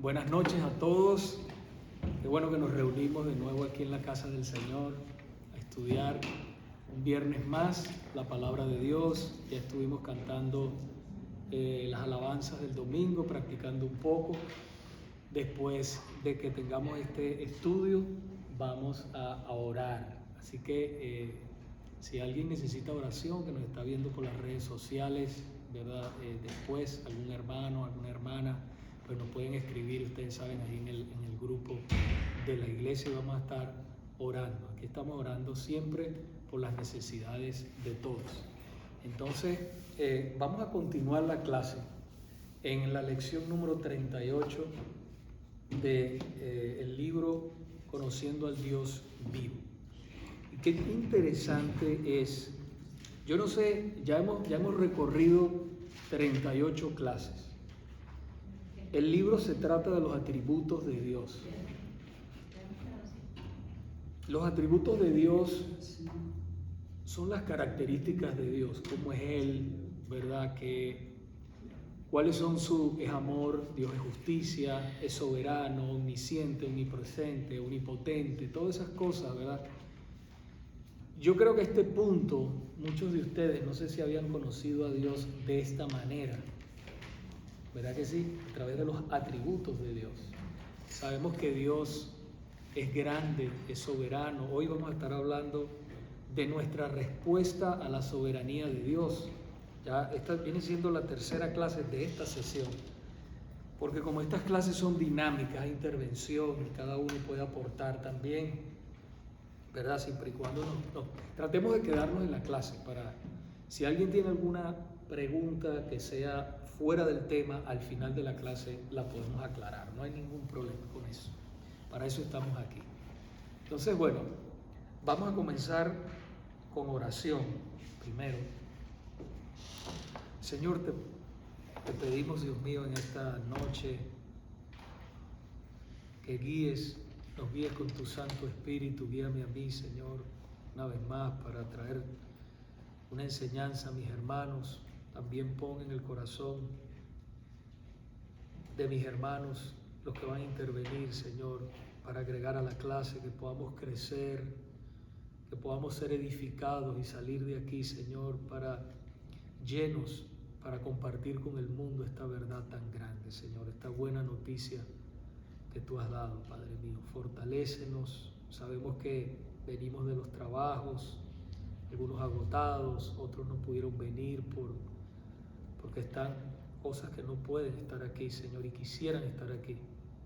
Buenas noches a todos. Qué bueno que nos reunimos de nuevo aquí en la casa del Señor a estudiar un viernes más la palabra de Dios. Ya estuvimos cantando las alabanzas del domingo, practicando un poco. Después de que tengamos este estudio, vamos a orar. Así que si alguien necesita oración, que nos está viendo por las redes sociales, ¿verdad? Después, algún hermano, alguna hermana, pues nos pueden escribir, ustedes saben, ahí en el grupo de la iglesia, y vamos a estar orando. Aquí estamos orando siempre por las necesidades de todos. Entonces, vamos a continuar la clase en la lección número 38 del libro Conociendo al Dios Vivo. Y qué interesante es, yo no sé, ya hemos recorrido 38 clases. El libro se trata de los atributos de Dios. Los atributos de Dios son las características de Dios, cómo es Él, ¿verdad? ¿Cuáles son es amor, Dios es justicia, es soberano, omnisciente, omnipresente, omnipotente, todas esas cosas, ¿verdad? Yo creo que a este punto, muchos de ustedes, no sé si habían conocido a Dios de esta manera, ¿verdad que sí? A través de los atributos de Dios. Sabemos que Dios es grande, es soberano. Hoy vamos a estar hablando de nuestra respuesta a la soberanía de Dios. Ya esta viene siendo la tercera clase de esta sesión, porque como estas clases son dinámicas, hay intervención y cada uno puede aportar también, ¿verdad? Siempre y cuando tratemos de quedarnos en la clase para, si alguien tiene alguna pregunta que sea fuera del tema, al final de la clase la podemos aclarar, no hay ningún problema con eso, para eso estamos aquí. Entonces, bueno, vamos a comenzar con oración primero. Señor, te pedimos, Dios mío, en esta noche que nos guíes con tu Santo Espíritu. Guíame a mí, Señor, una vez más para traer una enseñanza a mis hermanos. También pon en el corazón de mis hermanos los que van a intervenir, Señor, para agregar a la clase, que podamos crecer, que podamos ser edificados y salir de aquí, Señor, llenos para compartir con el mundo esta verdad tan grande, Señor, esta buena noticia que tú has dado, Padre mío. Fortalécenos. Sabemos que venimos de los trabajos, algunos agotados, otros no pudieron venir porque están cosas que no pueden estar aquí, Señor, y quisieran estar aquí,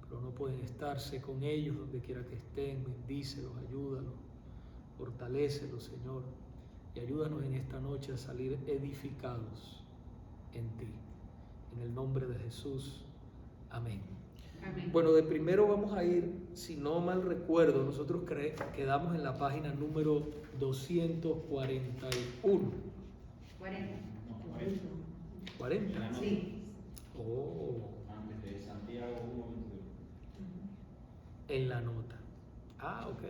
pero no pueden estar. Sé con ellos donde quiera que estén, bendícelos, ayúdalos, fortalécelos, Señor, y ayúdanos en esta noche a salir edificados en ti. En el nombre de Jesús, amén. Amén. Bueno, de primero vamos a ir, si no mal recuerdo, nosotros quedamos en la página número 241. 40. 40. Sí. Oh. Antes de Santiago 1:22. En la nota. Ah, ok.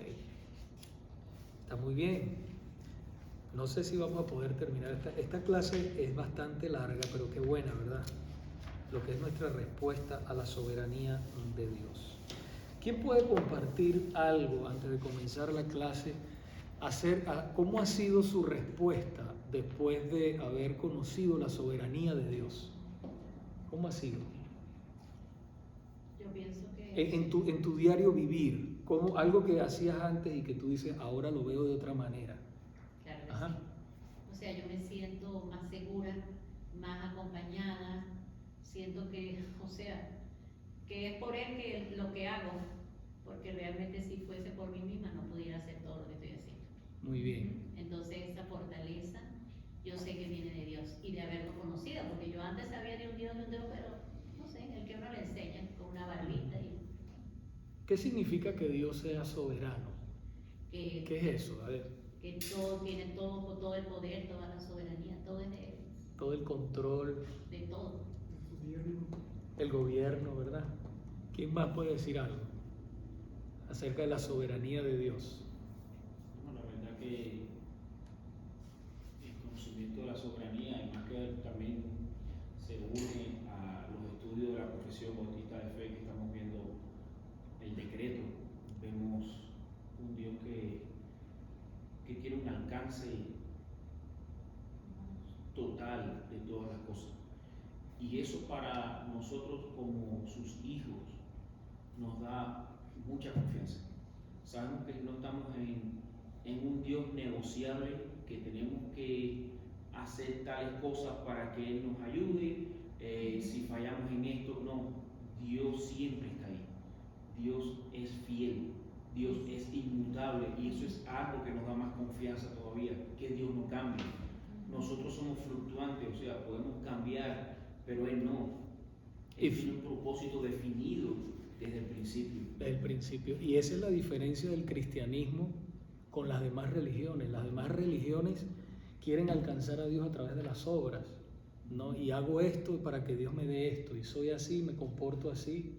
Está muy bien. No sé si vamos a poder terminar. Esta clase es bastante larga, pero qué buena, ¿verdad? Lo que es nuestra respuesta a la soberanía de Dios. ¿Quién puede compartir algo antes de comenzar la clase? ¿Cómo ha sido su respuesta después de haber conocido la soberanía de Dios? ¿Cómo ha sido? Yo pienso que En tu diario vivir, como algo que hacías antes y que tú dices, ahora lo veo de otra manera. Claro que Ajá. sí. O sea, yo me siento más segura, más acompañada, siento que, o sea, que es por él que lo que hago, porque realmente si fuese por mí misma no pudiera hacer todo lo que estoy haciendo. Muy bien. Entonces esa fortaleza yo sé que viene de Dios y de haberlo conocido, porque yo antes sabía de un Dios, pero no sé, el que uno le enseña con una barbita y ¿Qué significa que Dios sea soberano? que, ¿Qué es eso? A ver. que todo tiene todo el poder, toda la soberanía, todo es de él, Todo el control, de todo. el gobierno, ¿verdad? ¿Quién más puede decir algo acerca de la soberanía de Dios? Bueno, la verdad que el conocimiento de la soberanía, y más que también se une a los estudios de la profesión bautista de fe que estamos viendo Y eso para nosotros como sus hijos nos da mucha confianza. Sabemos que no estamos en un Dios negociable, que tenemos que hacer tales cosas para que Él nos ayude. Si fallamos en esto, no. Dios siempre está ahí. Dios es fiel. Dios es inmutable. Y eso es algo que nos da más confianza todavía, que Dios no cambia. Nosotros somos fluctuantes, o sea, podemos cambiar, pero Él no. Él tiene un propósito definido desde el principio. Desde el principio. Y esa es la diferencia del cristianismo con las demás religiones. Las demás religiones quieren alcanzar a Dios a través de las obras, ¿no? Y hago esto para que Dios me dé esto, y soy así, me comporto así.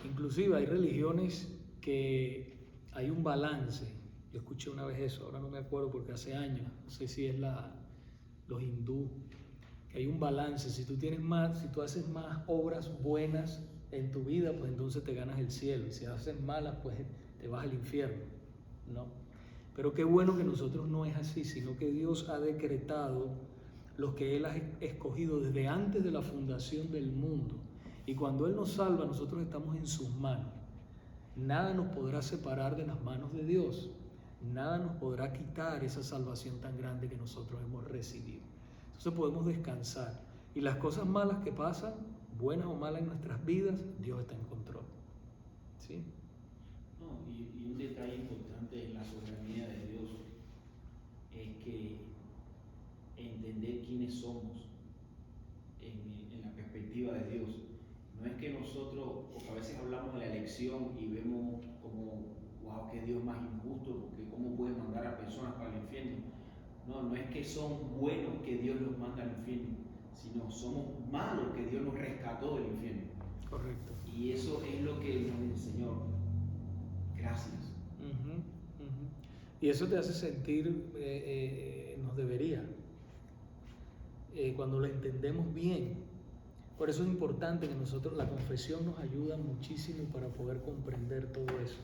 Inclusive hay religiones que hay un balance. Yo escuché una vez eso, ahora no me acuerdo porque hace años, no sé si es los hindú, que hay un balance. Si tú haces más obras buenas en tu vida, pues entonces te ganas el cielo, y si haces malas, pues te vas al infierno, ¿no? Pero qué bueno que nosotros no es así, sino que Dios ha decretado los que Él ha escogido desde antes de la fundación del mundo. Y cuando Él nos salva, nosotros estamos en sus manos. Nada nos podrá separar de las manos de Dios. Nada nos podrá quitar esa salvación tan grande que nosotros hemos recibido. Entonces podemos descansar. Y las cosas malas que pasan, buenas o malas en nuestras vidas, Dios está en control. ¿Sí? No, y un detalle importante en la soberanía de Dios es que entender quiénes somos en la perspectiva de Dios. No es que nosotros, porque a veces hablamos de la elección y vemos como, wow, qué Dios más injusto, porque cómo puede mandar a personas para el infierno. No, no es que son buenos que Dios los manda al infierno, sino somos malos que Dios nos rescató del infierno. Correcto. Y eso es lo que nos enseñó. Gracias. Y eso te hace sentir, nos debería, cuando lo entendemos bien. Por eso es importante que nosotros, la confesión nos ayuda muchísimo para poder comprender todo eso.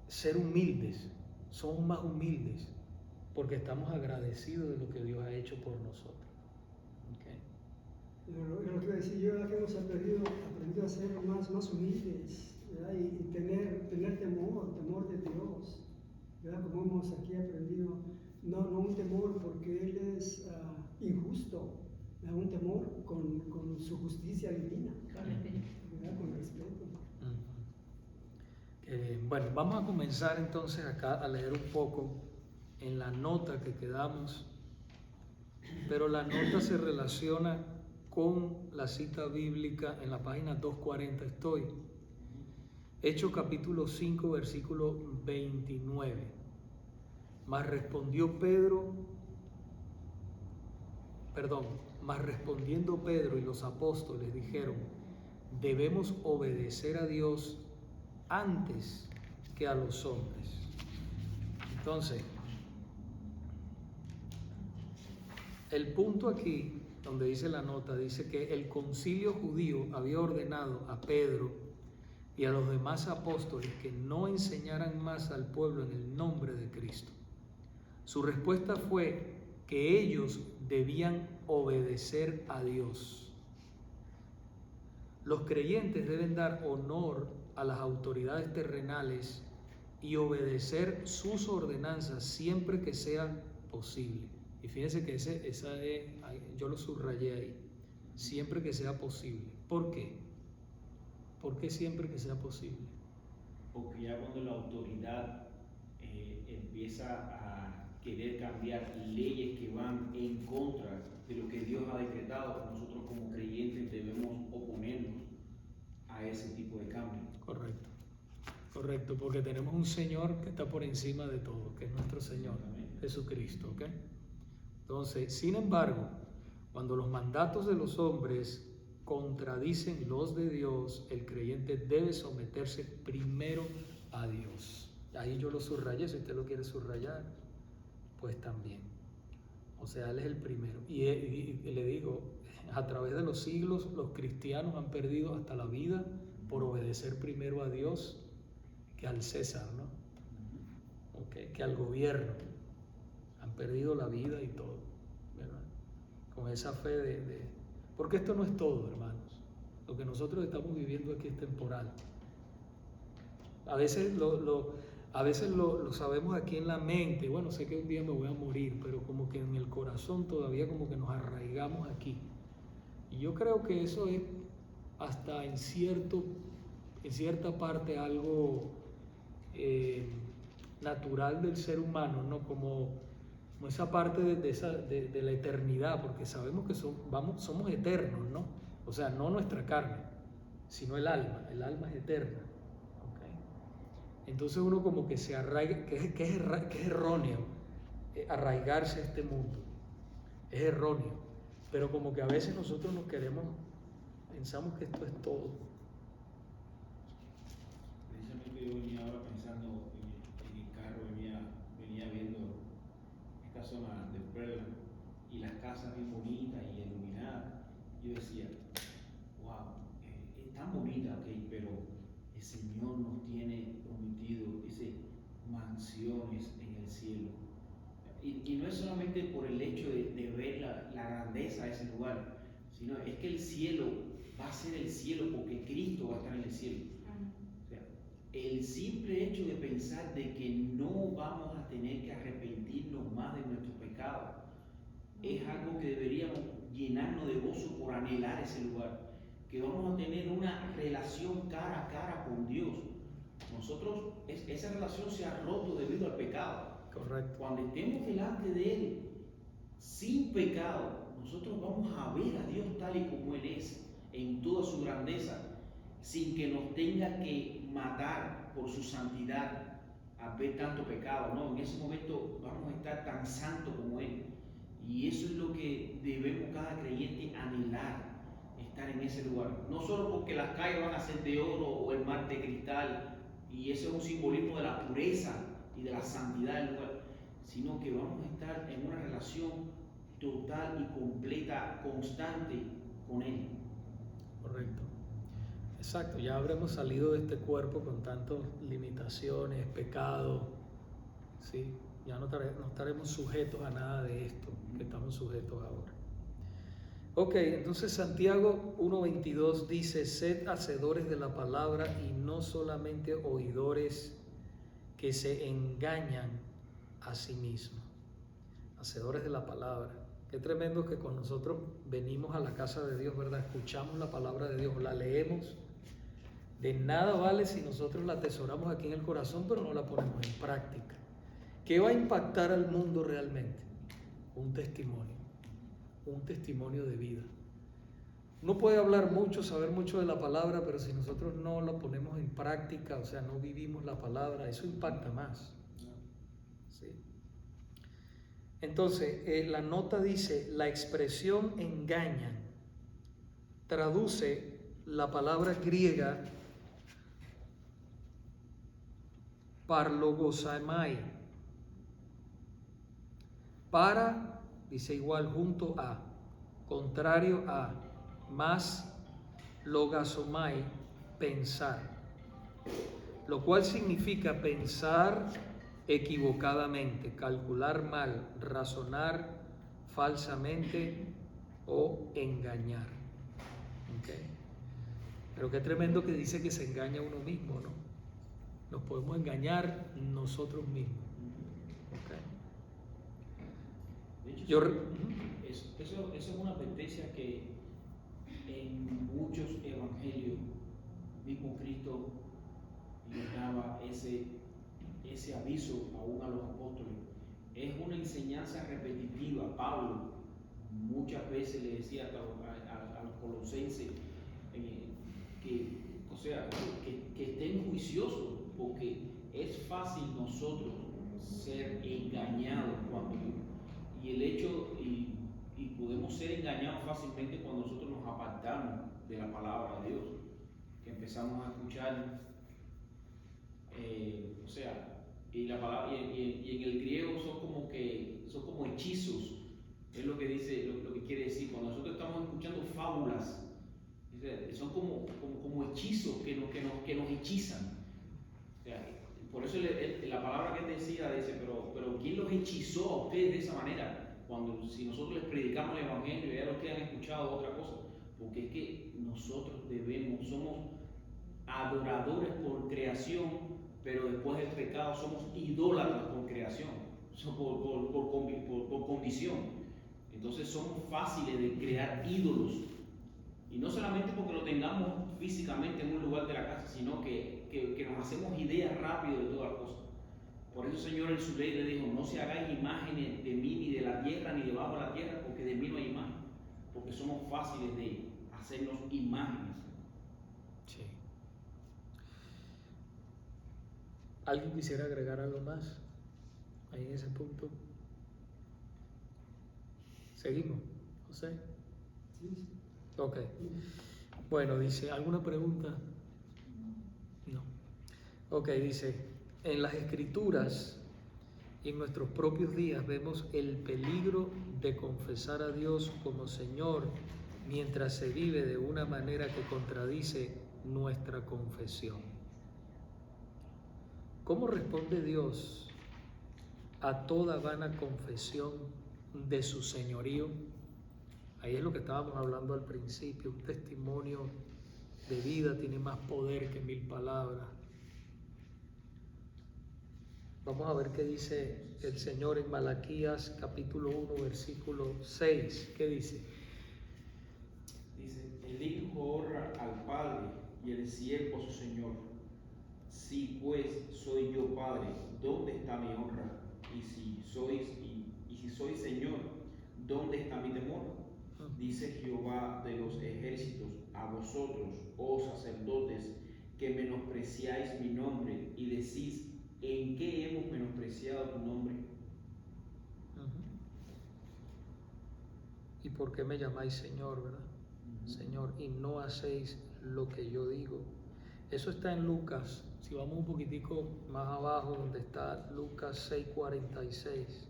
Ser humildes, somos más humildes, porque estamos agradecidos de lo que Dios ha hecho por nosotros. Lo que iba a decir yo es que hemos aprendido a ser más humildes, ¿verdad? Y tener temor de Dios, ¿verdad? Como hemos aquí aprendido, no un temor porque Él es injusto, ¿verdad? Un temor con su justicia divina, ¿verdad? Con respeto. Bueno, vamos a comenzar entonces acá a leer un poco en la nota que quedamos, pero la nota se relaciona con la cita bíblica. En la página 240 estoy. Hechos capítulo 5, versículo 29. Mas respondiendo Pedro y los apóstoles dijeron: debemos obedecer a Dios antes que a los hombres. Entonces, el punto aquí, donde dice la nota, dice que el concilio judío había ordenado a Pedro y a los demás apóstoles que no enseñaran más al pueblo en el nombre de Cristo. Su respuesta fue que ellos debían obedecer a Dios. Los creyentes deben dar honor a las autoridades terrenales y obedecer sus ordenanzas siempre que sea posible. Y fíjense que yo lo subrayé ahí, siempre que sea posible. ¿Por qué? ¿Por qué siempre que sea posible? Porque ya cuando la autoridad empieza a querer cambiar leyes que van en contra de lo que Dios ha decretado, nosotros como creyentes debemos oponernos a ese tipo de cambio. Correcto, porque tenemos un Señor que está por encima de todo, que es nuestro Señor, Jesucristo, ¿ok? Entonces, sin embargo, cuando los mandatos de los hombres contradicen los de Dios, el creyente debe someterse primero a Dios. Ahí yo lo subrayé, si usted lo quiere subrayar, pues también. O sea, Él es el primero. Y le digo, a través de los siglos, los cristianos han perdido hasta la vida por obedecer primero a Dios que al César, ¿no? Okay, que al gobierno. Han perdido la vida y todo, ¿verdad? Con esa fe Porque esto no es todo, hermanos. Lo que nosotros estamos viviendo aquí es temporal. A veces lo sabemos aquí en la mente. Bueno, sé que un día me voy a morir, pero como que en el corazón todavía como que nos arraigamos aquí. Y yo creo que eso es hasta en cierta parte algo natural del ser humano, ¿no? Como esa parte de la eternidad, porque sabemos que somos eternos, ¿no? O sea, no nuestra carne, sino el alma es eterna. ¿Okay? Entonces uno como que se arraiga, que es erróneo arraigarse a este mundo, es erróneo, pero como que a veces nosotros pensamos que esto es todo. Precisamente yo venía ahora pensando en el carro, venía viendo esta zona de Pearland y las casas bien bonitas y iluminadas. Yo decía, wow, es tan bonita, okay, pero el Señor nos tiene prometido mansiones en el cielo. Y no es solamente por el hecho de ver la grandeza de ese lugar, sino es que el cielo va a ser el cielo porque Cristo va a estar en el cielo. O sea, el simple hecho de pensar de que no vamos a tener que arrepentirnos más de nuestros pecados es algo que deberíamos llenarnos de gozo por anhelar ese lugar, que vamos a tener una relación cara a cara con Dios. Nosotros, esa relación se ha roto debido al pecado. Correcto. Cuando estemos delante de Él sin pecado, nosotros vamos a ver a Dios tal y como Él es, en toda su grandeza, sin que nos tenga que matar por su santidad a ver tanto pecado. No, en ese momento vamos a estar tan santos como Él. Y eso es lo que debemos cada creyente anhelar, estar en ese lugar. No solo porque las calles van a ser de oro o el mar de cristal, y eso es un simbolismo de la pureza y de la santidad del lugar, sino que vamos a estar en una relación total y completa, constante con Él. Correcto. Exacto, ya habremos salido de este cuerpo con tantas limitaciones, pecados, ¿sí? Ya no estaremos sujetos a nada de esto que estamos sujetos ahora. Ok, entonces Santiago 1:22 dice, sed hacedores de la palabra y no solamente oidores que se engañan a sí mismos. Hacedores de la palabra. Qué tremendo que con nosotros venimos a la casa de Dios, ¿verdad? Escuchamos la palabra de Dios, la leemos. De nada vale si nosotros la atesoramos aquí en el corazón, pero no la ponemos en práctica. ¿Qué va a impactar al mundo realmente? Un testimonio de vida. Uno puede hablar mucho, saber mucho de la palabra, pero si nosotros no la ponemos en práctica, o sea, no vivimos la palabra, eso impacta más. ¿Sí? Entonces, la nota dice, la expresión engaña, traduce la palabra griega parlogosamai. Para, dice igual, junto a, contrario a, más logasomai, pensar. Lo cual significa pensar equivocadamente, calcular mal, razonar falsamente o engañar. ¿Okay? Pero qué tremendo que dice que se engaña uno mismo, ¿no? Nos podemos engañar nosotros mismos. ¿Okay? De hecho, eso es una advertencia que en muchos evangelios, mismo Cristo les daba ese aviso aún a los apóstoles. Es una enseñanza repetitiva. Pablo muchas veces le decía a los colosenses que estén juiciosos, porque es fácil nosotros ser engañados y podemos ser engañados fácilmente cuando nosotros nos apartamos de la palabra de Dios, que empezamos a escuchar y la palabra y en el griego son como hechizos, es lo que dice, lo que quiere decir. Cuando nosotros estamos escuchando fábulas, son como hechizos que nos hechizan. O sea, por eso la palabra que él decía dice, pero ¿quién los hechizó a ustedes de esa manera? Si nosotros les predicamos el evangelio y ya ustedes han escuchado otra cosa. porque es que nosotros somos adoradores por creación, pero después del pecado somos idólatras por creación, por condición. Entonces somos fáciles de crear ídolos, y no solamente porque lo tengamos físicamente en un lugar de la casa, sino que nos hacemos ideas rápido de todas las cosas. Por eso el Señor en su ley le dijo: no se hagáis imágenes de mí, ni de la tierra, ni debajo de la tierra, porque de mí no hay imagen, porque somos fáciles de hacernos imágenes. Sí. ¿Alguien quisiera agregar algo más ahí en ese punto? ¿Seguimos, José? Sí, sí. Ok. Bueno, dice, ¿alguna pregunta? No. Ok, dice, en las Escrituras y en nuestros propios días vemos el peligro de confesar a Dios como Señor mientras se vive de una manera que contradice nuestra confesión. ¿Cómo responde Dios a toda vana confesión de su señorío? Ahí es lo que estábamos hablando al principio. Un testimonio de vida tiene más poder que 1000 palabras. Vamos a ver qué dice el Señor en Malaquías capítulo 1 versículo 6. ¿Qué dice? Dice: el hijo honra al padre y el siervo a su señor. Si pues soy yo padre, ¿dónde está mi honra? Y si soy señor, ¿dónde está mi temor? Dice Jehová de los ejércitos a vosotros, oh sacerdotes, que menospreciáis mi nombre y decís: ¿en qué hemos menospreciado tu nombre? ¿Y por qué me llamáis Señor, verdad? Señor, y no hacéis lo que yo digo. Eso está en Lucas. Si vamos un poquitico más abajo, donde está Lucas 6:46.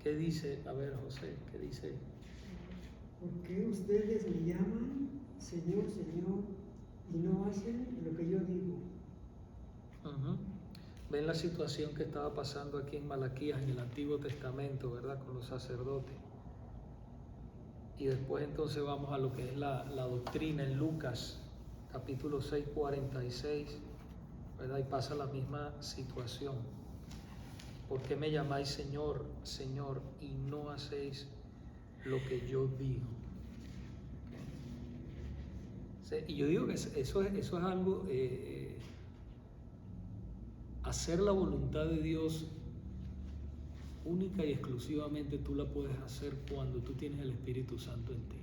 ¿Qué dice? A ver, José, ¿qué dice? ¿Por qué ustedes me llaman Señor, Señor, y no hacen lo que yo digo? Ven la situación que estaba pasando aquí en Malaquías, en el Antiguo Testamento, ¿verdad? Con los sacerdotes. Y después entonces vamos a lo que es la doctrina en Lucas, capítulo 6:46, ¿verdad? Y pasa la misma situación. ¿Por qué me llamáis Señor, Señor, y no hacéis lo que yo digo? ¿Okay? Y yo digo que eso es algo, hacer la voluntad de Dios única y exclusivamente tú la puedes hacer cuando tú tienes el Espíritu Santo en ti.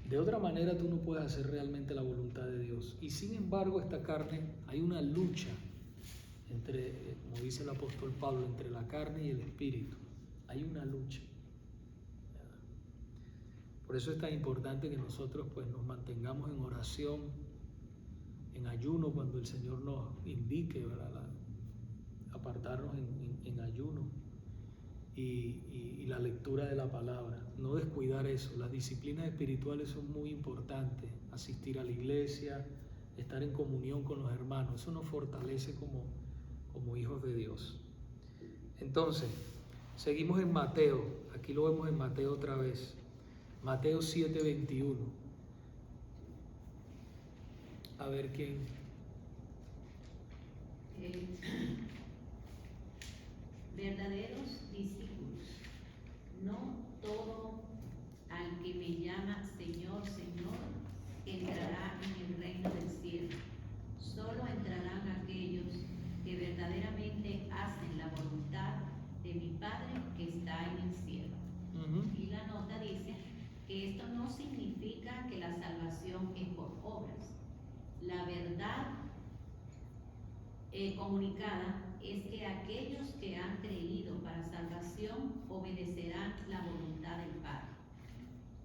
De otra manera tú no puedes hacer realmente la voluntad de Dios. Y sin embargo, esta carne, hay una lucha entre, como dice el apóstol Pablo, entre la carne y el Espíritu. Hay una lucha. Por eso es tan importante que nosotros pues nos mantengamos en oración, en ayuno, cuando el Señor nos indique, ¿verdad? Apartarnos en ayuno y la lectura de la palabra. No descuidar eso. Las disciplinas espirituales son muy importantes. Asistir a la iglesia, estar en comunión con los hermanos. Eso nos fortalece como hijos de Dios. Entonces, seguimos en Mateo. Aquí lo vemos en Mateo otra vez. Mateo 7:21. A ver quién. Verdaderos discípulos, no todo al que me llama Señor, Señor, entrará en el reino del cielo. Solo entrarán aquellos que verdaderamente hacen la voluntad de mi Padre que está en el cielo. Y la nota dice que esto no significa que la salvación es por obras. La verdad comunicada es que aquellos que han creído para salvación obedecerán la voluntad del Padre.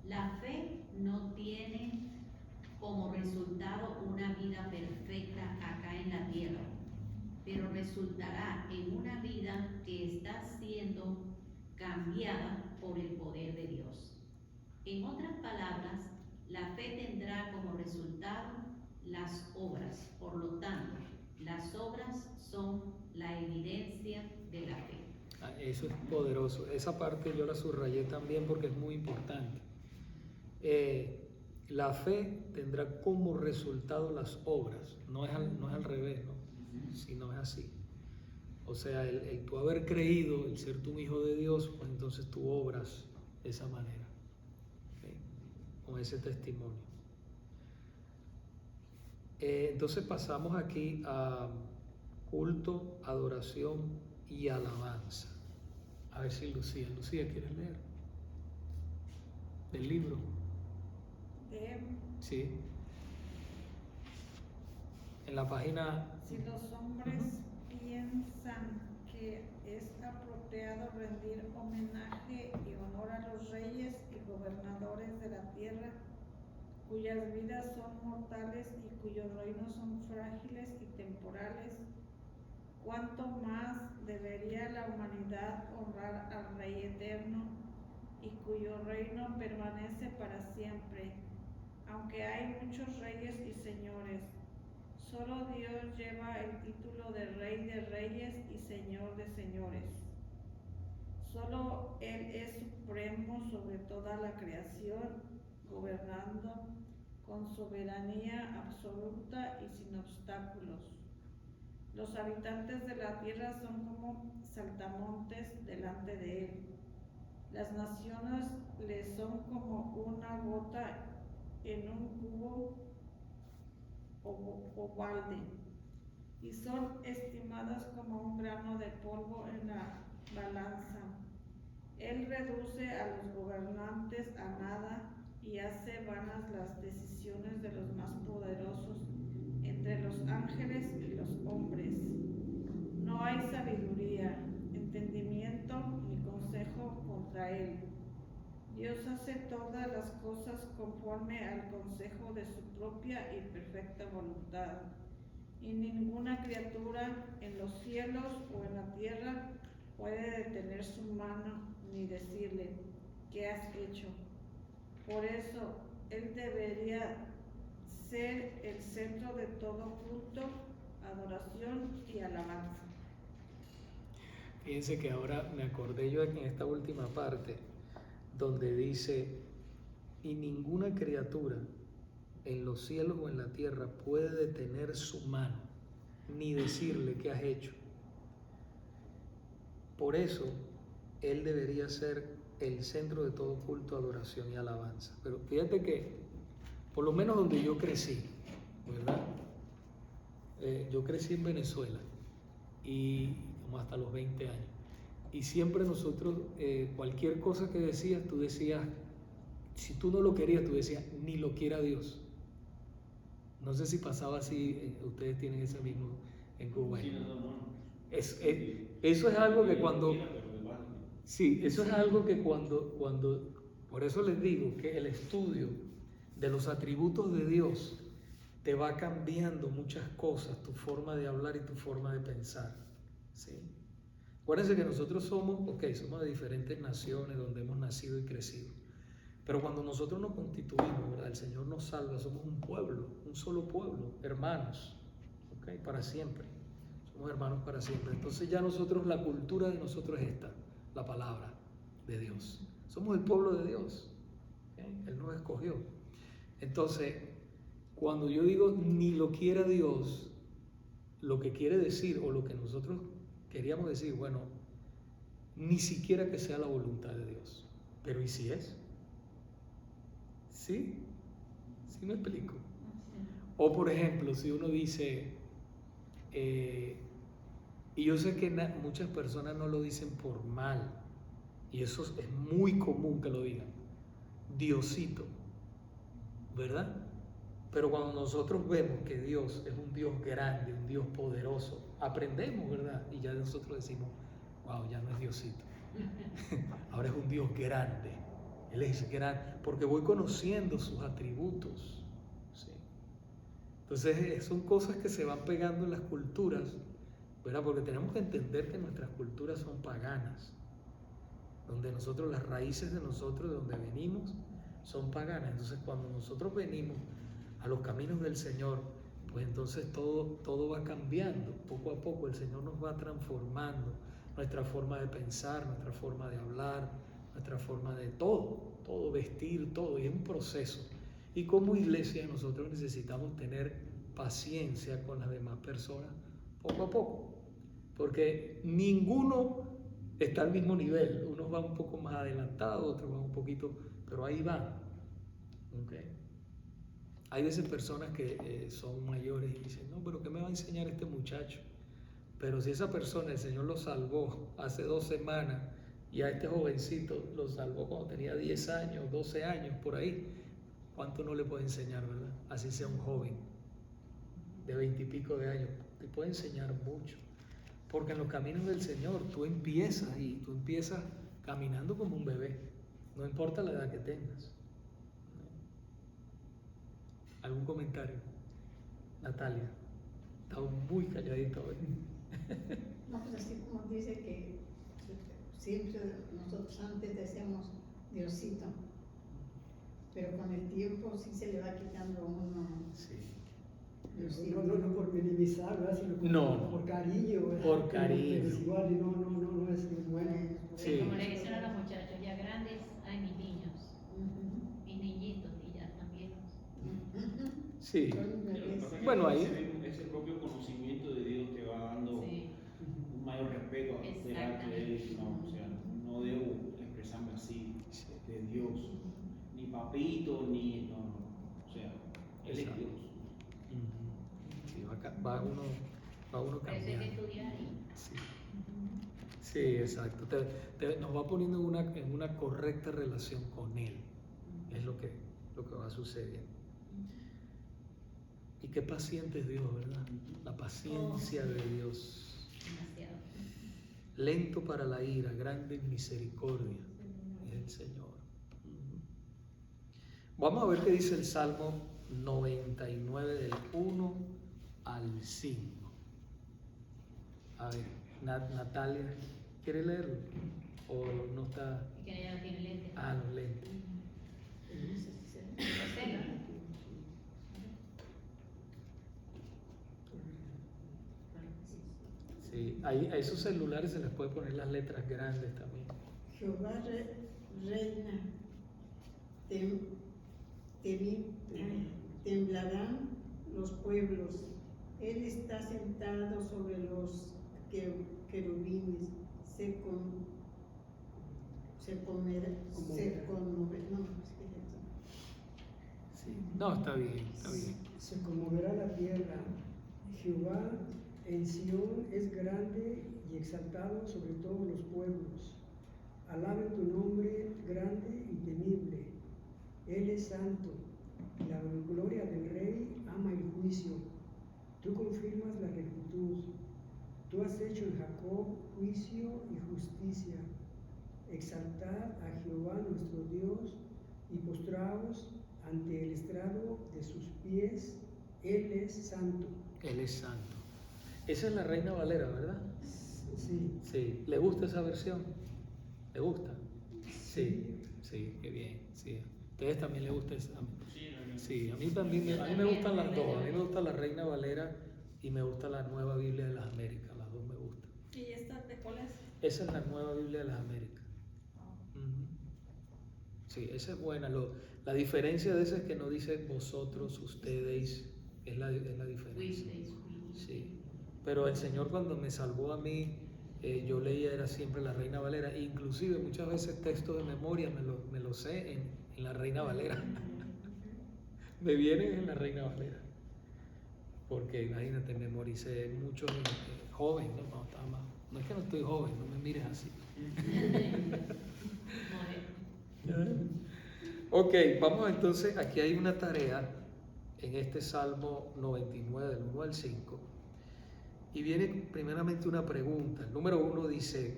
La fe no tiene como resultado una vida perfecta acá en la tierra, pero resultará en una vida que está siendo cambiada por el poder de Dios. En otras palabras, la fe tendrá como resultado las obras. Por lo tanto, las obras son la evidencia de la fe. Eso es poderoso. Esa parte yo la subrayé también porque es muy importante. La fe tendrá como resultado las obras, no es al revés, ¿no? Sino es así. O sea, el tú haber creído, el ser tú un hijo de Dios, pues entonces tú obras de esa manera, ¿okay? Con ese testimonio. Entonces pasamos aquí a culto, adoración y alabanza. A ver si Lucía, ¿quieres leer el libro? Sí. En la página... Si los hombres piensan que es apropiado rendir homenaje y honor a los reyes y gobernadores de la tierra, cuyas vidas son mortales y cuyos reinos son frágiles y temporales, ¿cuánto más debería la humanidad honrar al Rey eterno y cuyo reino permanece para siempre? Aunque hay muchos reyes y señores, solo Dios lleva el título de Rey de Reyes y Señor de Señores. Solo Él es supremo sobre toda la creación, gobernando con soberanía absoluta y sin obstáculos. Los habitantes de la tierra son como saltamontes delante de Él. Las naciones le son como una gota en un cubo o balde, y son estimadas como un grano de polvo en la balanza. Él reduce a los gobernantes a nada y hace vanas las decisiones de los más poderosos entre los ángeles y los hombres. No hay sabiduría, entendimiento ni consejo contra Él. Dios hace todas las cosas conforme al consejo de su propia y perfecta voluntad, y ninguna criatura en los cielos o en la tierra puede detener su mano ni decirle: ¿qué has hecho? Por eso, Él debería ser el centro de todo culto, adoración y alabanza. Fíjense que ahora me acordé yo en esta última parte, donde dice: y ninguna criatura en los cielos o en la tierra puede detener su mano, ni decirle qué has hecho. Por eso, Él debería ser el centro de todo culto, adoración y alabanza. Pero fíjate que, por lo menos donde yo crecí, ¿verdad? Yo crecí en Venezuela, y como hasta los 20 años. Y siempre nosotros, cualquier cosa que decías, tú decías, si tú no lo querías, tú decías, ni lo quiera Dios. No sé si pasaba así, ustedes tienen ese mismo en Cuba. Sí, no. Eso es algo que cuando... Sí, eso es algo que cuando... Por eso les digo que el estudio de los atributos de Dios te va cambiando muchas cosas, tu forma de hablar y tu forma de pensar, ¿sí? Acuérdense que nosotros somos de diferentes naciones donde hemos nacido y crecido. Pero cuando nosotros nos constituimos, ¿verdad? El Señor nos salva, somos un pueblo, un solo pueblo, hermanos, para siempre. Somos hermanos para siempre. Entonces ya nosotros, la cultura de nosotros es esta, la palabra de Dios. Somos el pueblo de Dios, Él nos escogió. Entonces, cuando yo digo ni lo quiera Dios, lo que quiere decir, o lo que nosotros queríamos decir, bueno, ni siquiera que sea la voluntad de Dios. Pero ¿y si es? ¿Sí? ¿Sí me explico? O por ejemplo, si uno dice, y yo sé que muchas personas no lo dicen por mal, y eso es muy común que lo digan, Diosito, ¿verdad? Pero cuando nosotros vemos que Dios es un Dios grande, un Dios poderoso, aprendemos, ¿verdad? Y ya nosotros decimos, wow, ya no es Diosito, ahora es un Dios grande. Él es grande, porque voy conociendo sus atributos, ¿sí? Entonces son cosas que se van pegando en las culturas, ¿verdad? Porque tenemos que entender que nuestras culturas son paganas, donde nosotros, las raíces de nosotros, de donde venimos, son paganas. Entonces cuando nosotros venimos a los caminos del Señor, pues entonces todo va cambiando, poco a poco el Señor nos va transformando nuestra forma de pensar, nuestra forma de hablar, nuestra forma de todo vestir, todo, y es un proceso. Y como iglesia nosotros necesitamos tener paciencia con las demás personas poco a poco, porque ninguno está al mismo nivel, unos van un poco más adelantados, otros van un poquito, pero ahí van. ¿Okay? Hay veces personas que son mayores y dicen, no, pero ¿qué me va a enseñar este muchacho? Pero si esa persona, el Señor lo salvó hace 2 semanas y a este jovencito lo salvó cuando tenía 10 años, 12 años, por ahí, ¿cuánto no le puede enseñar, verdad? Así sea un joven de 20 y pico de años, te puede enseñar mucho. Porque en los caminos del Señor tú empiezas caminando como un bebé, no importa la edad que tengas. ¿Algún comentario? Natalia, estaba muy calladita hoy. No, pues así como dice que siempre nosotros antes decíamos Diosito, pero con el tiempo sí se le va quitando a uno Sí. Diosito. No por minimizar, ¿verdad? Sino No. por cariño, ¿verdad? Por cariño. Pero es igual y no es bueno. Sí. Como le dicen a los muchachos, ya grandes, hay mis niños, mis niñitos, y ya están viejos. Sí. Son Lo que bebés. pasa es que Bueno, ahí- ese propio conocimiento de Dios te va dando Sí. un mayor respeto delante de Él. No, o sea, no debo expresarme así de Dios, ni papito, ni no. O sea, Él es Exacto. Dios. Sí, va uno Por eso hay que cambiando. estudiar y Sí, sí, exacto. Nos va poniendo en una correcta relación con Él. Es lo que va sucediendo. Y qué paciente es Dios, ¿verdad? La paciencia de Dios. demasiado. Lento para la ira, grande en misericordia es el Señor. Vamos a ver qué dice el Salmo 99 del 1 al 5. A ver, Natalia, ¿quiere leerlo? ¿O no está? Y que ella no tiene lentes. Ah, los lentes. Marcelo. Sí, a esos celulares se les puede poner las letras grandes también. Jehová reina, temblarán los pueblos. Él está sentado sobre los querubines, Sí. No, está bien, está bien. Se conmoverá la tierra. Jehová en Sión es grande y exaltado sobre todos los pueblos. Alaben tu nombre grande y temible. Él es santo. La gloria del Rey ama el juicio. Tú confirmas la rectitud. Tú has hecho en Jacob juicio y justicia. Exaltad a Jehová nuestro Dios y postraos ante el estrado de sus pies. Él es santo. Él es santo. Esa es la Reina Valera, ¿verdad? Sí. Sí. ¿Le gusta esa versión? ¿Le gusta? Sí, sí, qué bien. Sí. ¿A ustedes también les gusta esa? Sí, a mí también, a mí me gustan las dos. A mí me gusta la Reina Valera y me gusta la Nueva Biblia de las Américas. Las dos me gustan. ¿Y esta de cuál es? Esa es la Nueva Biblia de las Américas. Ujú. Sí, esa es buena. La diferencia de esa es que no dice vosotros, ustedes, es la diferencia. Weekdays, Sí, pero el Señor cuando me salvó a mí, yo leía era siempre la Reina Valera, inclusive muchas veces textos de memoria me lo sé en la Reina Valera. Me vienen en la Reina Valera, porque imagínate, memoricé mucho joven, ¿no? Cuando estaba más. No es que no estoy joven, no me mires así. Ok, vamos entonces, aquí hay una tarea en este Salmo 99 del 1 al 5 y viene primeramente una pregunta. El número 1 dice,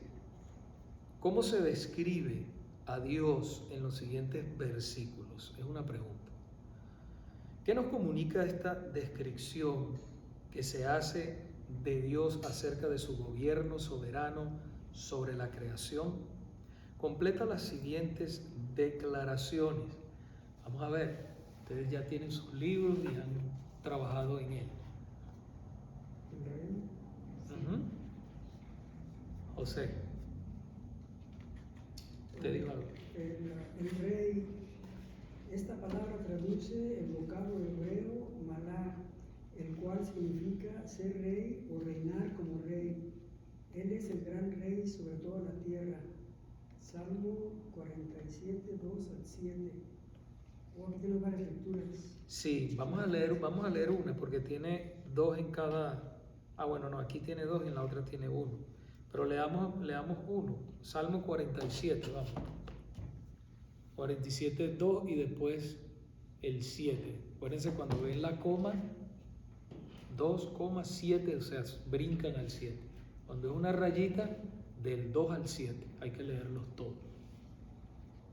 ¿cómo se describe a Dios en los siguientes versículos? Es una pregunta. ¿Qué nos comunica esta descripción que se hace de Dios acerca de su gobierno soberano sobre la creación? Completa las siguientes declaraciones. Vamos a ver, ustedes ya tienen sus libros y han trabajado en él. José, Usted dijo algo. El rey, esta palabra traduce el vocablo hebreo malá, el cual significa ser rey o reinar como rey. Él es el gran rey sobre toda la tierra. Salmo 47, 2 al 7. Oh, aquí tengo varias lecturas. Sí, vamos a leer una porque tiene dos en cada. Ah, bueno, no, aquí tiene dos y en la otra tiene uno. Pero leamos uno. Salmo 47, vamos. 47, 2 y después el 7. Acuérdense cuando ven la coma, 2,7, o sea, brincan al 7. Cuando es una rayita, del 2 al 7. Hay que leerlos todos.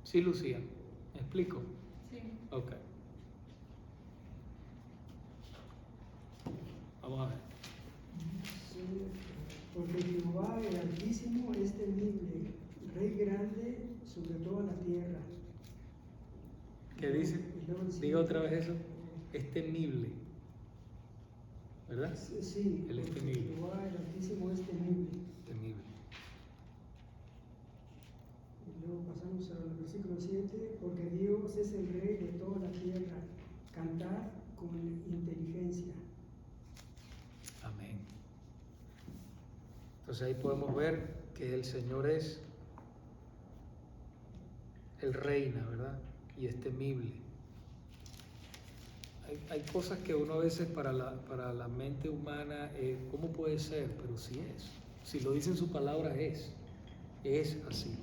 ¿Sí, Lucía? ¿Me explico? Sí. Ok. Vamos a ver. Porque Jehová el Altísimo es temible, Rey grande sobre toda la tierra. ¿Qué dice? Diga otra vez eso. Es temible. ¿Verdad? Sí, Él es porque temible. Jehová el Altísimo es temible. Temible. Y luego pasamos al versículo 7, porque Dios es el Rey de toda la tierra, cantad con inteligencia. Amén. Entonces ahí podemos ver que el Señor es el reina, ¿verdad? Y es temible. Hay cosas que uno a veces para la mente humana, ¿cómo puede ser? Pero sí es. Si lo dice en su palabra, es así.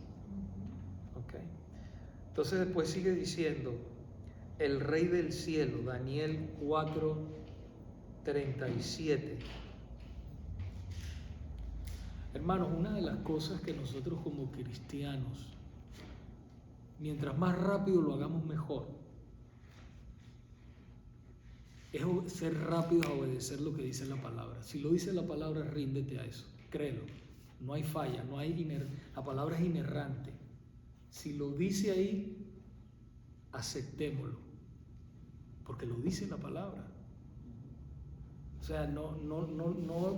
¿Ok? Entonces después sigue diciendo, el Rey del cielo, Daniel 4:37. Hermanos, una de las cosas que nosotros como cristianos, mientras más rápido lo hagamos mejor, es ser rápidos a obedecer lo que dice la palabra. Si lo dice la palabra, ríndete a eso, créelo. No hay falla, la palabra es inerrante. Si lo dice ahí, aceptémoslo, porque lo dice la palabra. O sea, no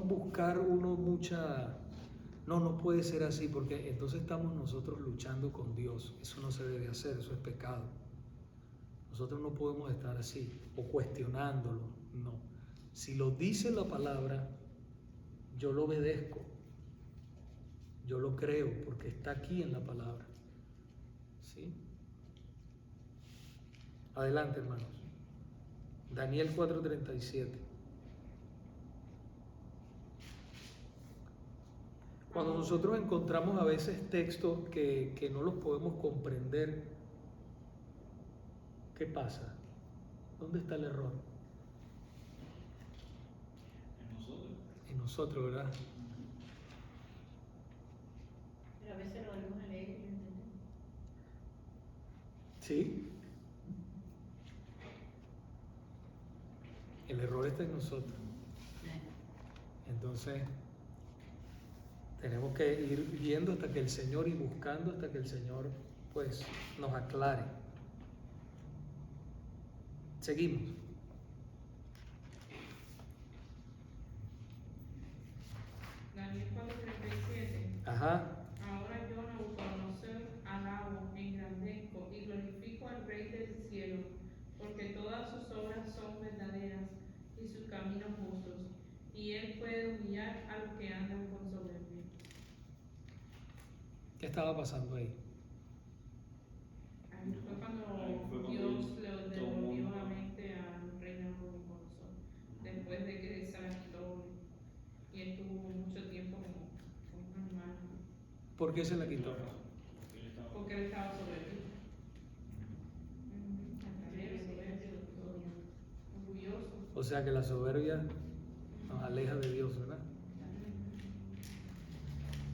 buscar uno mucha... No puede ser así, porque entonces estamos nosotros luchando con Dios. Eso no se debe hacer, eso es pecado. Nosotros no podemos estar así, o cuestionándolo, no. Si lo dice la palabra, yo lo obedezco, yo lo creo, porque está aquí en la palabra. ¿Sí? Adelante, hermanos. Daniel 4:37. Cuando nosotros encontramos a veces textos que no los podemos comprender, ¿qué pasa? ¿Dónde está el error? En nosotros. En nosotros, ¿verdad? Pero a veces lo volvemos a leer y no entendemos. Sí. El error está en nosotros. Entonces, tenemos que ir viendo hasta que el Señor y buscando hasta que el Señor, pues, nos aclare. Seguimos. Daniel 4:37. Ajá. Ahora yo, Nabucodonosor, alabo, engrandezco y glorifico al Rey del cielo, porque todas sus obras son verdaderas y sus caminos justos, y él puede humillar a los que andan con soberbia. ¿Qué estaba pasando ahí? Ahí fue cuando cuando Dios le tomó- devolvió la mente al rey Nabucodonosor, después de que se la quitó y él tuvo mucho tiempo como un animal, ¿Por qué se la quitó? porque él estaba soberbio. Orgulloso. O sea que la soberbia nos aleja de Dios, ¿verdad?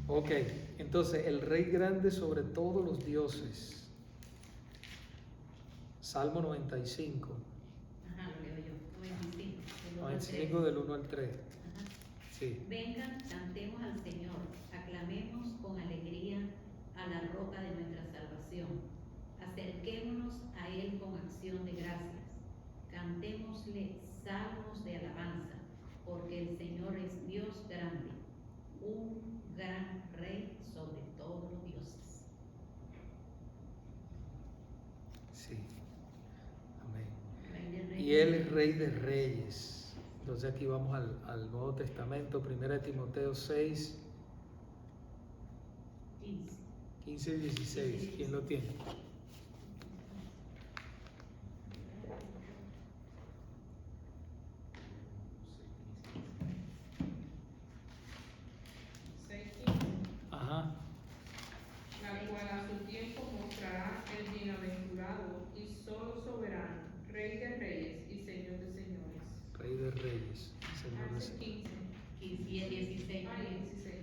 Ok, entonces el Rey grande sobre todos los dioses. Salmo 95. Ajá, lo leo yo. 95. del 1 al 95 3. del 1 al 3. Ajá. Sí. Vengan, cantemos al Señor, aclamemos con alegría a la roca de nuestra salvación. Acerquémonos a Él con acción de gracias. Cantémosle salmos de alabanza, porque el Señor es Dios grande, un gran Rey sobre todos los dioses. Rey de Reyes. Entonces aquí vamos al Nuevo Testamento, 1 Timoteo 6, 15 y 16. ¿Quién lo tiene? Ajá. La cual a su tiempo mostrará el bienaventurado y solo soberano, Rey de reyes y Señor de señores. Rey de Reyes, Señor de Hace Señores. 15. 15 y el 16. Ay, 16.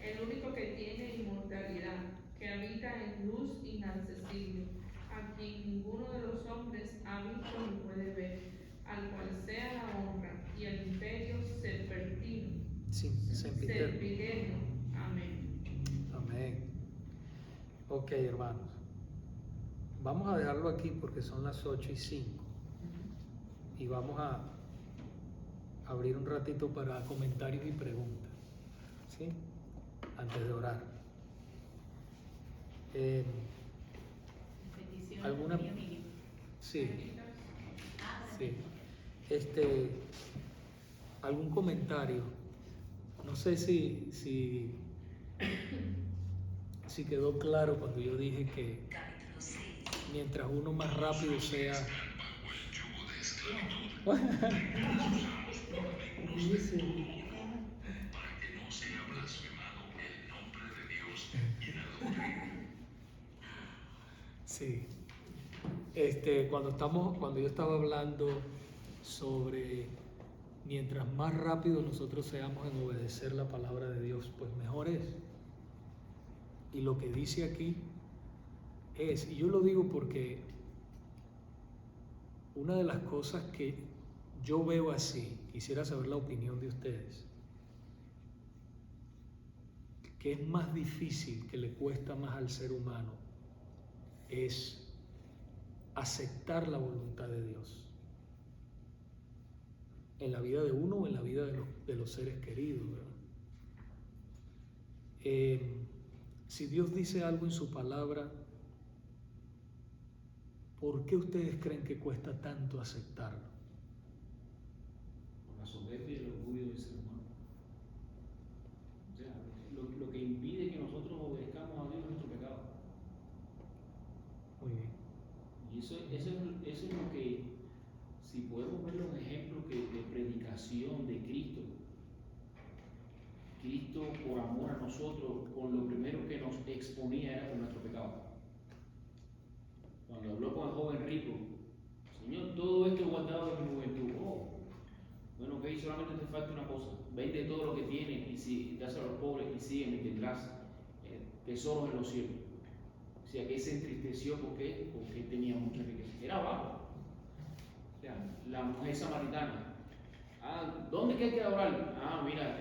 El único que tiene inmortalidad, que habita en luz inaccesible, a quien ninguno de los hombres ha visto ni puede ver, al cual sea la honra y el imperio Sempiterno. sempiterno. Amén. Amén. Ok, hermanos. Vamos a dejarlo aquí porque son las 8:05 y vamos a abrir un ratito para comentarios y preguntas, ¿sí? Antes de orar. Petición ¿Alguna? de Miguel. Sí, Ah, sí. ¿Algún comentario? No sé si quedó claro cuando yo dije que mientras uno más rápido sea... Dice, Sí. Cuando yo estaba hablando sobre mientras más rápido nosotros seamos en obedecer la palabra de Dios, pues mejor es. Y lo que dice aquí es, y yo lo digo porque una de las cosas que yo veo así, quisiera saber la opinión de ustedes, que es más difícil, que le cuesta más al ser humano, es aceptar la voluntad de Dios en la vida de uno o en la vida de los seres queridos, ¿verdad? Si Dios dice algo en su palabra, ¿por qué ustedes creen que cuesta tanto aceptarlo? Por la soberbia y el orgullo del ser humano. O sea, lo que impide que nosotros obedezcamos a Dios es nuestro pecado. Muy bien. Y eso es lo que, si podemos ver los ejemplos de predicación de Cristo, Cristo por amor a nosotros, con lo primero que nos exponía era por nuestro pecado. Cuando habló con el joven rico, Señor, todo esto he guardado de mi juventud. Oh, bueno, ok, solamente te falta una cosa, vende todo lo que tienes y si dáselo a los pobres y sígueme y tendrás tesoros en los cielos. O sea, que se entristeció porque tenía mucha riqueza. Era abajo. O sea, la mujer samaritana. ¿Dónde es que hay que adorar? Mira,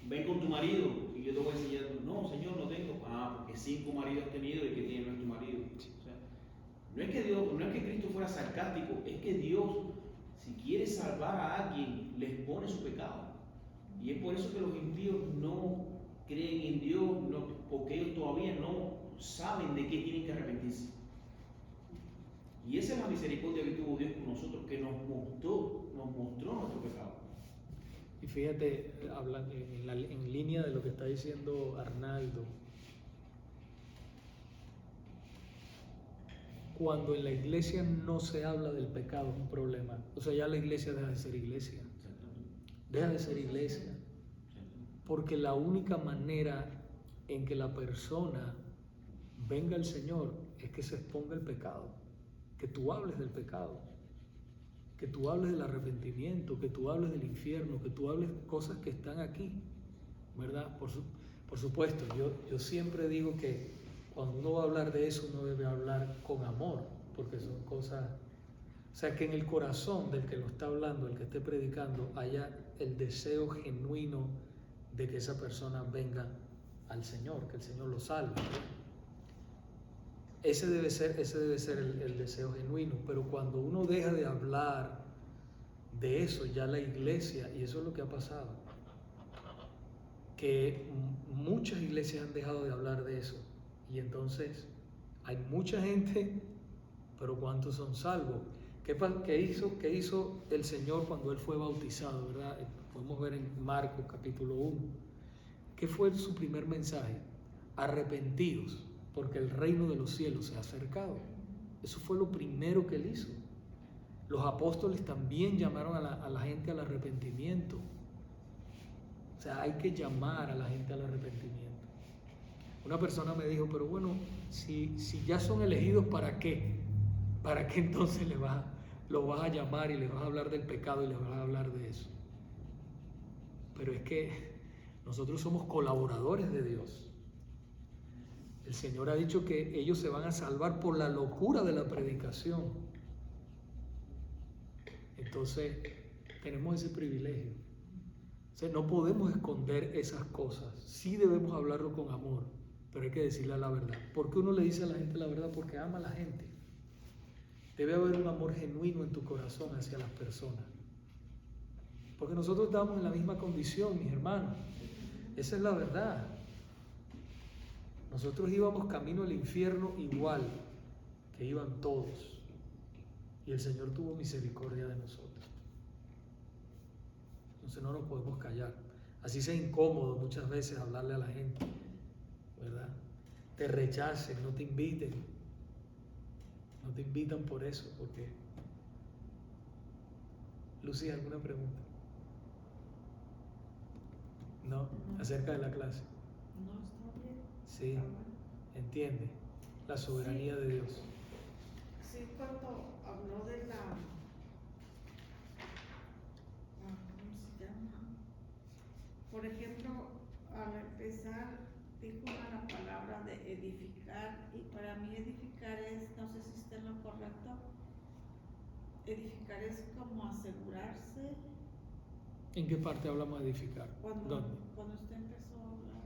ven con tu marido y yo te voy a enseñar. No, Señor, no tengo. Porque 5 maridos has tenido y el que tiene no es tu marido. O sea, no es que Cristo fuera sarcástico, es que Dios, si quiere salvar a alguien, les pone su pecado. Y es por eso que los impíos no creen en Dios, porque ellos todavía no saben de qué tienen que arrepentirse. Y esa es la misericordia que tuvo Dios con nosotros, que nos mostró nuestro pecado. Y fíjate, hablando en línea de lo que está diciendo Arnaldo, cuando en la iglesia no se habla del pecado es un problema. O sea, ya la iglesia deja de ser iglesia. Deja de ser iglesia. Porque la única manera en que la persona venga al Señor es que se exponga el pecado, que tú hables del pecado, que tú hables del arrepentimiento, que tú hables del infierno, que tú hables cosas que están aquí, ¿verdad? Por supuesto, yo siempre digo que cuando uno va a hablar de eso, uno debe hablar con amor, porque son cosas, o sea, que en el corazón del que lo está hablando, el que esté predicando, haya el deseo genuino de que esa persona venga al Señor, que el Señor lo salve, ¿no? Ese debe ser el deseo genuino, pero cuando uno deja de hablar de eso, ya la iglesia, y eso es lo que ha pasado, que muchas iglesias han dejado de hablar de eso, y entonces hay mucha gente, pero ¿cuántos son salvos? ¿Qué hizo el Señor cuando Él fue bautizado, verdad? Podemos ver en Marcos capítulo 1. ¿Qué fue su primer mensaje? Arrepentidos, porque el reino de los cielos se ha acercado. Eso fue lo primero que Él hizo. Los apóstoles también llamaron a la gente al arrepentimiento. O sea, hay que llamar a la gente al arrepentimiento. Una persona me dijo, pero bueno, si ya son elegidos, ¿para qué? ¿Para qué entonces los vas a llamar y les vas a hablar del pecado y les vas a hablar de eso? Pero es que nosotros somos colaboradores de Dios. El Señor ha dicho que ellos se van a salvar por la locura de la predicación. Entonces, tenemos ese privilegio. O sea, no podemos esconder esas cosas. Sí debemos hablarlo con amor, pero hay que decirle la verdad. ¿Por qué uno le dice a la gente la verdad? Porque ama a la gente. Debe haber un amor genuino en tu corazón hacia las personas. Porque nosotros estamos en la misma condición, mis hermanos. Esa es la verdad. Nosotros íbamos camino al infierno igual que iban todos. Y el Señor tuvo misericordia de nosotros. Entonces no nos podemos callar. Así sea incómodo muchas veces hablarle a la gente, ¿verdad? Te rechacen, no te inviten. No te invitan por eso, porque... Lucy, ¿alguna pregunta? ¿No? Acerca de la clase. No, está bien. Sí, Está bueno. entiende la soberanía de Dios. Sí, cuando habló de la, ¿cómo se llama? Por ejemplo, al empezar dijo la palabra de edificar, y para mí edificar es, no sé si está en lo correcto, edificar es como asegurarse. ¿En qué parte hablamos de edificar? Cuando ¿Dónde? usted empezó a hablar,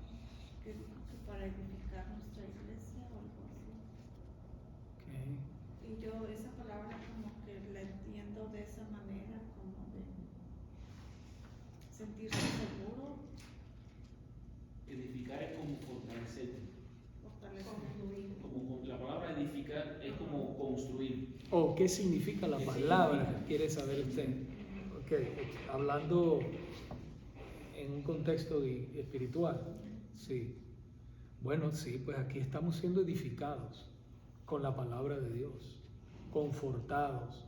que dijo que para edificar nuestra iglesia o algo así. Okay. Y yo esa palabra como que la entiendo de esa manera, como de sentirse seguro, Edificar es como fortalecerte. fortalecer. Como la palabra edificar es como construir. ¿O qué significa la ¿Qué palabra? significa? ¿Quiere saber usted? Okay. Hablando en un contexto espiritual, sí. Bueno, sí, pues aquí estamos siendo edificados con la palabra de Dios, confortados,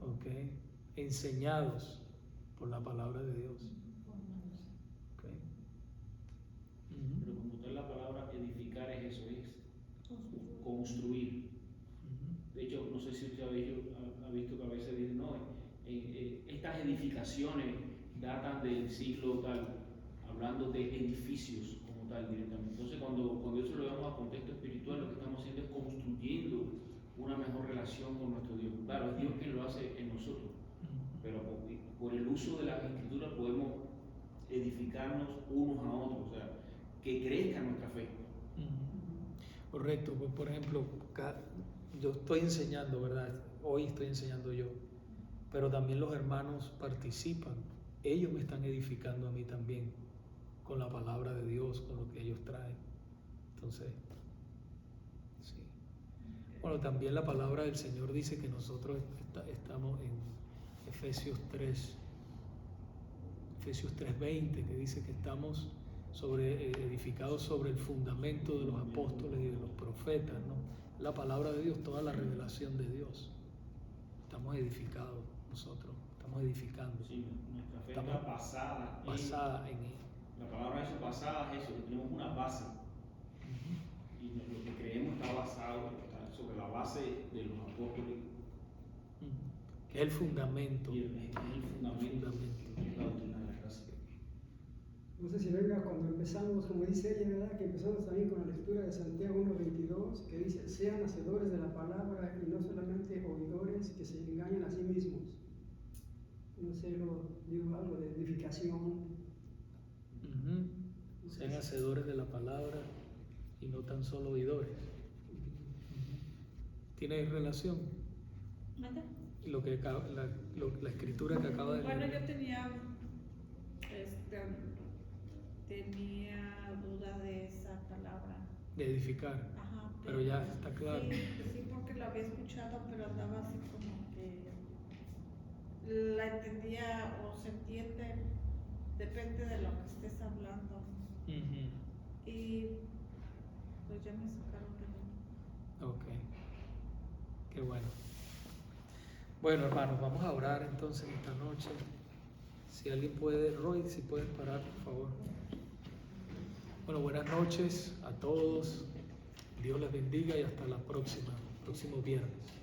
¿ok? Enseñados por la palabra de Dios. ¿Ok? Pero como tal la palabra edificar es eso, es construir. De hecho, no sé si usted ha visto que a veces dicen, no, estas edificaciones datan del siglo tal, hablando de edificios como tal directamente. Entonces, cuando eso lo llevamos a contexto espiritual, lo que estamos haciendo es construyendo una mejor relación con nuestro Dios. Claro, es Dios quien lo hace en nosotros, pero por el uso de las escrituras podemos edificarnos unos a otros, o sea, que crezca nuestra fe. Correcto, pues, por ejemplo, yo estoy enseñando, ¿verdad? Hoy estoy enseñando yo, pero también los hermanos participan, ellos me están edificando a mí también, con la palabra de Dios, con lo que ellos traen. Entonces, sí. Bueno, también la palabra del Señor dice que nosotros estamos en Efesios 3:20, que dice que estamos edificados sobre el fundamento de los apóstoles y de los profetas, ¿no? La palabra de Dios, toda la revelación de Dios. Estamos edificados nosotros, estamos edificando. Sí, nuestra fe Estamos está basada en él. la palabra eso, basada es eso, que tenemos una base. Y lo que creemos está basado sobre la base de los apóstoles. Que es el fundamento. Y es el fundamento de la doctrina de la gracia. No sé si venga cuando empezamos, como dice ella, ¿verdad? Que empezamos también con la lectura de Santiago 1:22, que dice, sean hacedores de la palabra y no solamente oidores que se engañan a sí mismos. No sé, digo algo de edificación. Sean hacedores de la palabra y no tan solo oidores. ¿Tiene relación? ¿Manda? La escritura que acaba de Bueno, leer. yo tenía duda de esa palabra. De edificar. Ajá, Pero ya está claro. Sí, porque lo había escuchado, pero andaba así como que la entendía o se entiende, depende de lo que estés hablando. Ujú. Y pues ya me sacaron de ahí. Ok, qué bueno. Bueno, hermanos, vamos a orar entonces esta noche. Si alguien puede, Roy, si puedes parar, por favor. Bueno, buenas noches a todos. Dios les bendiga y hasta la próximo viernes.